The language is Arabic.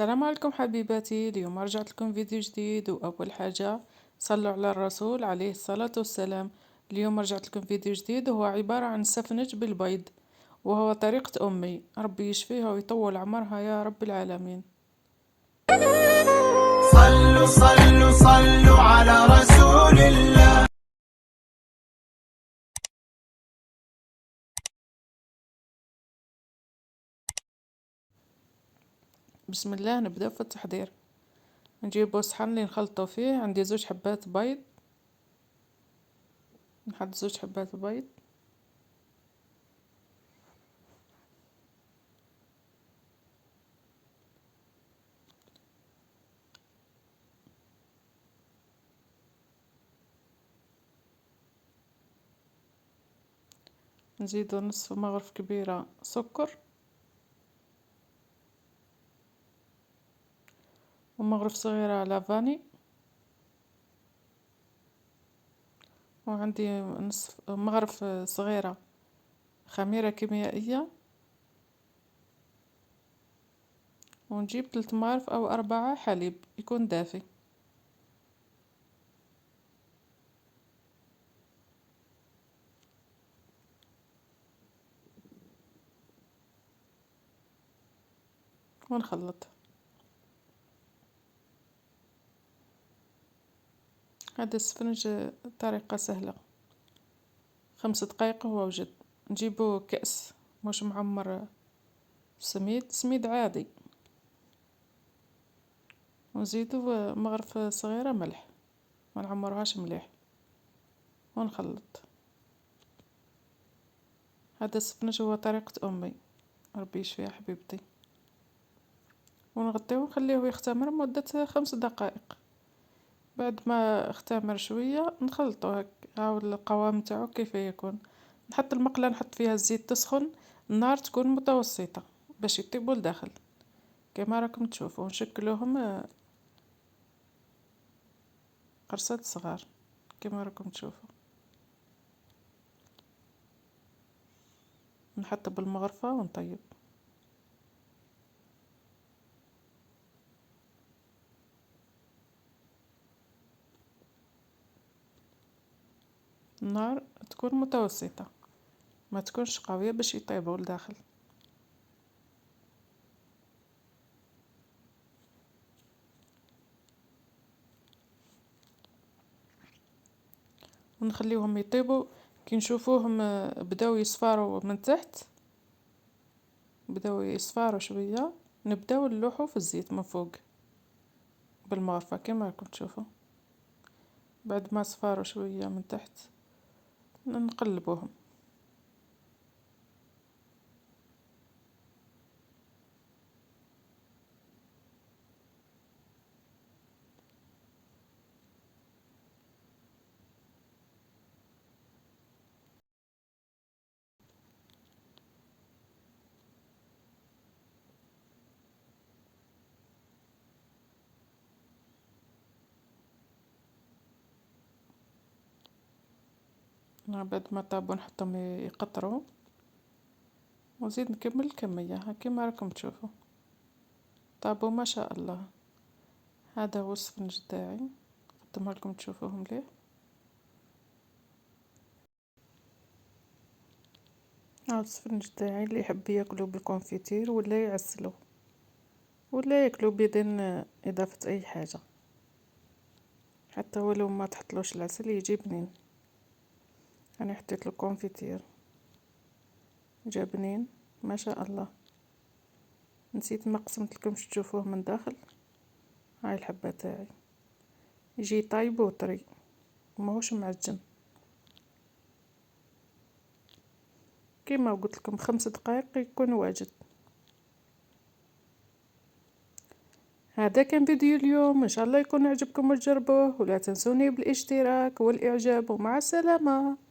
السلام عليكم حبيباتي. اليوم رجعت لكم فيديو جديد، وأول حاجة صلوا على الرسول عليه الصلاة والسلام. اليوم رجعت لكم فيديو جديد وهو عبارة عن سفنج بالبيض، وهو طريقة أمي، ربي يشفيها ويطول عمرها يا رب العالمين. صلوا صلوا صلوا على رسول الله. بسم الله، نبدأ في التحضير. نجيبو صحن اللي نخلطو فيه. عندي 2 حبات بيض، نحط 2 حبات بيض، نزيدو نصف مغرف كبيرة سكر، ومغرف صغيرة لافاني، وعندي نصف مغرف صغيرة خميرة كيميائية، ونجيب 3 مغارف أو 4 حليب يكون دافي. ونخلط. هذا السفنج طريقة سهلة، 5 دقايق وهو وجد. نجيبو كأس مش معمر سميد عادي، ونزيدو مغرف صغيرة ملح، ما نعمرهاش مليح، ونخلط. هذا السفنج هو طريقة أمي، ربي يشفيها حبيبتي. ونغطيه ونخليه يختمر مدة 5 دقائق. بعد ما اختمر شوية نخلطه هك. هاو القوام تاعو كيف يكون. نحط المقلة، نحط فيها الزيت تسخن، النار تكون متوسطة باش يطيبوا لداخل كما راكم تشوفوا. نشكلوهم قرصات صغار كما راكم تشوفوا. نحط بالمغرفة ونطيب. النار تكون متوسطة، ما تكونش قوية باش يطيبوا لداخل. ونخليهم يطيبوا. كي نشوفوهم بداو يصفاروا من تحت، بداو يصفاروا شوية، نبداو نلوحوا في الزيت من فوق بالمغرفة كما راكم تشوفوا. بعد ما صفاروا شوية من تحت نقلبوهم. بعد ما طابوا نحطهم يقطروا، وزيد نكمل الكمية كما راكم تشوفوا. طابوا ما شاء الله. هذا هو السفنج تاعي، قدمه لكم تشوفوه مليح. هذا السفنج تاعي اللي يحب ياكلو بالكونفيتير ولا يعسلو ولا ياكلو بدون اضافه اي حاجه، حتى ولو ما تحطلوش العسل يجي بنين. انا حطيت له كونفيتير جا بنين ما شاء الله. نسيت ما قسمت لكمش تشوفوه من داخل. هاي الحبه تاعي يجي طايب وطري، ماهوش معجن. كيما قلت لكم 5 دقائق يكون واجد. هذا كان فيديو اليوم، ان شاء الله يكون عجبكم وتجربوه، ولا تنسوني بالاشتراك والاعجاب، ومع السلامه.